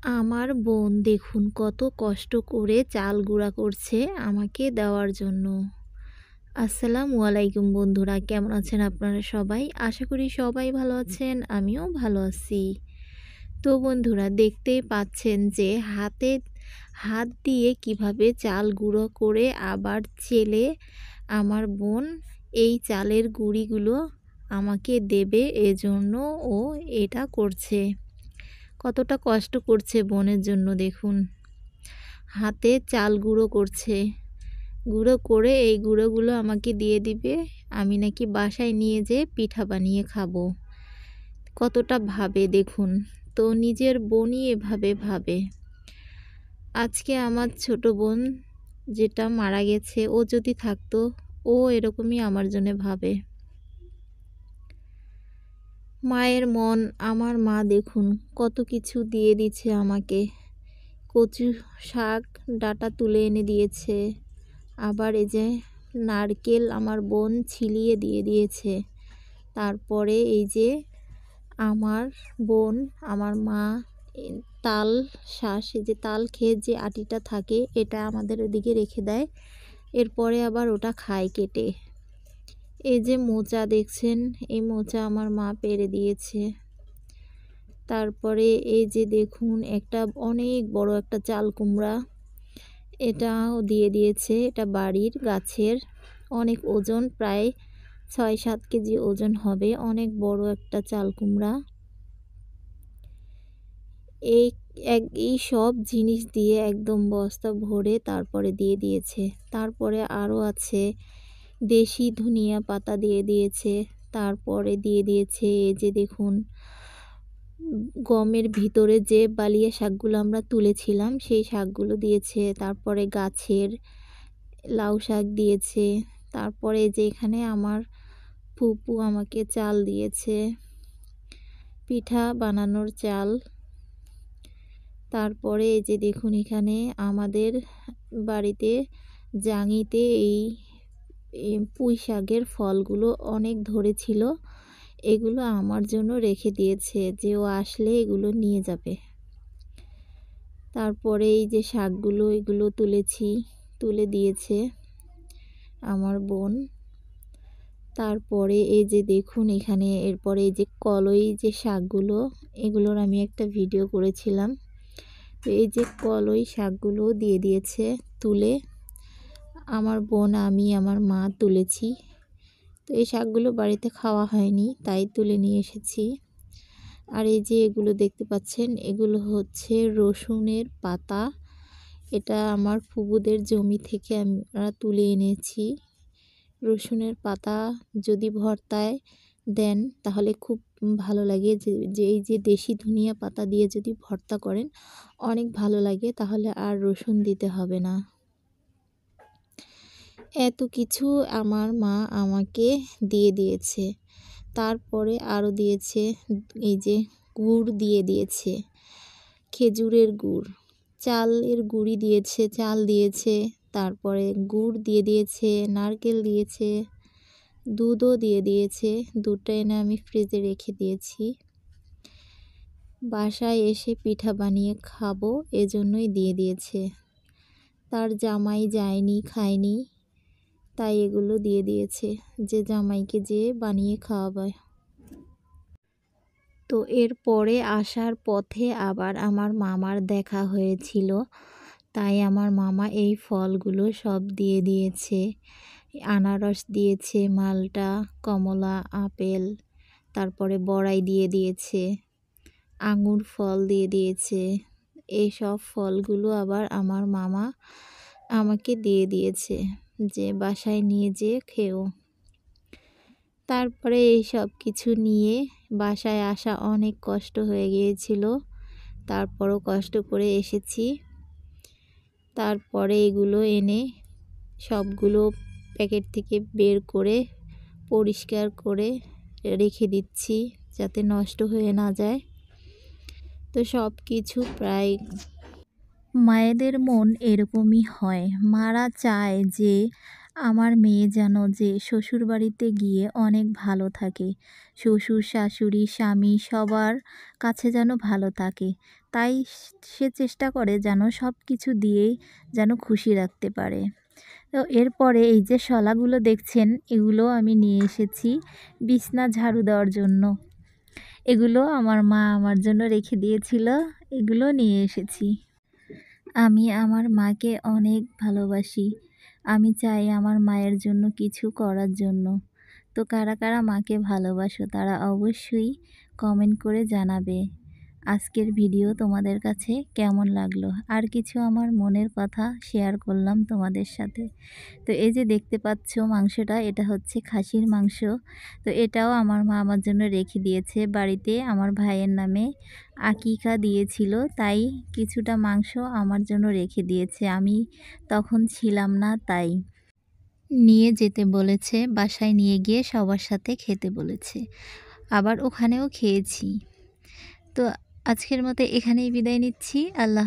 আমার বোন দেখুন কত কষ্ট করে চাল গুঁড়া করছে আমাকে দেওয়ার জন্য। আসসালামু আলাইকুম বন্ধুরা, কেমন আছেন আপনারা সবাই? আশা করি সবাই ভালো আছেন, আমিও ভালো আছি। তো বন্ধুরা, দেখতেই পাচ্ছেন যে হাত দিয়ে কিভাবে চাল গুঁড়ো করে আবার চেলে আমার বোন এই চালের গুঁড়িগুলো আমাকে দেবে, এজন্য ও এটা করছে। কতটা কষ্ট করছে বোনের জন্য দেখুন। হাতে চাল গুঁড়ো করছে, গুঁড়ো করে এই গুঁড়োগুলো আমাকে দিয়ে দিবে, আমি নাকি বাসায় নিয়ে যেয়ে পিঠা বানিয়ে খাবো। কতটা ভাবে দেখুন, তো নিজের বোনই এভাবে ভাবে। আজকে আমার ছোট বোন যেটা মারা গেছে, ও যদি থাকতো, ও এরকমই আমার জন্য ভাবে। মায়ের মন, আমার মা দেখুন কত কিছু দিয়ে দিচ্ছে আমাকে। কচু শাক ডাঁটা তুলে এনে দিয়েছে, আবার এই যে নারকেল আমার বোন ছিলিয়ে দিয়ে দিয়েছে। তারপরে এই যে আমার বোন, আমার মা তাল শাঁস, এই যে তাল খেয়ে যে আটিটা থাকে, এটা আমাদের ওদিকে রেখে দেয়, এরপরে আবার ওটা খায় কেটে। এই যে মোচা দেখছেন, এই মোচা আমার মা পেড়ে দিয়েছে। তারপরে এই যে দেখুন একটা অনেক বড় একটা চাল কুমড়া, এটাও দিয়ে দিয়েছে। এটা বাড়ির গাছের, অনেক ওজন, প্রায় ৬-৭ কেজি ওজন হবে, অনেক বড় একটা চাল কুমড়া। এই সব জিনিস দিয়ে একদম বস্তা ভরে তারপরে দিয়ে দিয়েছে। তারপরে আরও আছে দেশি ধনিয়া পাতা দিয়ে দিয়েছে। তারপরে দিয়ে দিয়েছে এই যে দেখুন গমের ভিতরে যে বালিয়া শাকগুলো আমরা তুলেছিলাম, সেই শাকগুলো দিয়েছে। তারপরে গাছের লাউ শাক দিয়েছে। তারপরে যে এখানে আমার ফুপু আমাকে চাল দিয়েছে, পিঠা বানানোর চাল। তারপরে এই যে দেখুন এখানে আমাদের বাড়িতে জাঙিতে এই পুঁই শাকের ফলগুলো অনেক ধরেছিল, এগুলো আমার জন্য রেখে দিয়েছে যে ও আসলে এগুলো নিয়ে যাবে। তারপরে এই যে শাকগুলো, এগুলো তুলে দিয়েছে আমার বোন। তারপরে এই যে দেখুন এখানে এরপরে এই যে কলই যে শাকগুলো, এগুলোর আমি একটা ভিডিও করেছিলাম। তো এই যে কলই শাকগুলো দিয়ে দিয়েছে তুলে, আমার বোন, আমি, আমার মা তুলেছি। তো এই শাকগুলো বাড়িতে খাওয়া হয়নি, তাই তুলে নিয়ে এসেছি। আর এই যে এগুলো দেখতে পাচ্ছেন, এগুলো হচ্ছে রসুনের পাতা। এটা আমার ফুপুদের জমি থেকে আমরা তুলে এনেছি। রসুনের পাতা যদি ভর্তায় দেন তাহলে খুব ভালো লাগে। যে এই যে দেশি ধনিয়া পাতা দিয়ে যদি ভর্তা করেন, অনেক ভালো লাগে, তাহলে আর রসুন দিতে হবে না। এত কিছু আমার মা আমাকে দিয়ে দিয়েছে। তারপরে আরও দিয়েছে এই যে গুড় দিয়ে দিয়েছে, খেজুরের গুড়, চালের গুঁড়ি দিয়েছে, চাল দিয়েছে, তারপরে গুড় দিয়ে দিয়েছে, নারকেল দিয়েছে, দুধও দিয়ে দিয়েছে। দুধটা এনে আমি ফ্রিজে রেখে দিয়েছি, বাসায় এসে পিঠা বানিয়ে খাবো, এজন্যই দিয়ে দিয়েছে। তার জামাই যায়নি, খায়নি, তাই এগুলো দিয়ে দিয়েছে যে জামাইকে যেয়ে বানিয়ে খাওয়াবে। তো এরপরে আসার পথে আবার আমার মামার দেখা হয়েছিল, তাই আমার মামা এই ফলগুলো সব দিয়ে দিয়েছে। আনারস দিয়েছে, মালটা, কমলা, আপেল, তারপরে বড়াই দিয়ে দিয়েছে, আঙুর ফল দিয়ে দিয়েছে। এই সব ফলগুলো আবার আমার মামা আমাকে দিয়ে দিয়েছে যে বাসায় নিয়ে যেয়ে খেও। তারপরে এই সব কিছু নিয়ে বাসায় আসা অনেক কষ্ট হয়ে গিয়েছিল, তারপরও কষ্ট করে এসেছি। তারপরে এগুলো এনে সবগুলো প্যাকেট থেকে বের করে পরিষ্কার করে রেখে দিচ্ছি, যাতে নষ্ট হয়ে না যায়। তো সব কিছু প্রায়, মায়েদের মন এরকমই হয়। মারা চায় যে আমার মেয়ে যেন যে শ্বশুরবাড়িতে গিয়ে অনেক ভালো থাকে, শ্বশুর শাশুড়ি স্বামী সবার কাছে যেন ভালো থাকে। তাই সে চেষ্টা করে যেন সব কিছু দিয়েই যেন খুশি রাখতে পারে। তো এরপরে এই যে শলাগুলো দেখছেন, এগুলো আমি নিয়ে এসেছি বিছনা ঝাড়ু দেওয়ার জন্য। এগুলো আমার মা আমার জন্য রেখে দিয়েছিল, এগুলো নিয়ে এসেছি। আমি আমার মাকে অনেক ভালোবাসি। আমি চাই আমার মায়ের জন্য কিছু করার জন্য। তো কারা কারা মাকে ভালোবাসো তারা অবশ্যই কমেন্ট করে জানাবে। আজকের ভিডিও তোমাদের কাছে কেমন লাগলো? আর কিছু আমার মনের কথা শেয়ার করলাম তোমাদের সাথে। তো এই যে দেখতে পাচ্ছ মাংসটা, এটা হচ্ছে খাসির মাংস। তো এটাও আমার মা আমার জন্য রেখে দিয়েছে বাড়িতে, আমার ভাইয়ের নামে আকিকা দিয়েছিল, তাই কিছুটা মাংস আমার জন্য রেখে দিয়েছে। আমি তখন ছিলাম না, তাই নিয়ে যেতে বলেছে, বাসায় নিয়ে গিয়ে সবার সাথে খেতে বলেছে। আবার ওখানেও খেয়েছি। তো আজকের মতো এখানেই বিদায় নিচ্ছি। আল্লাহ।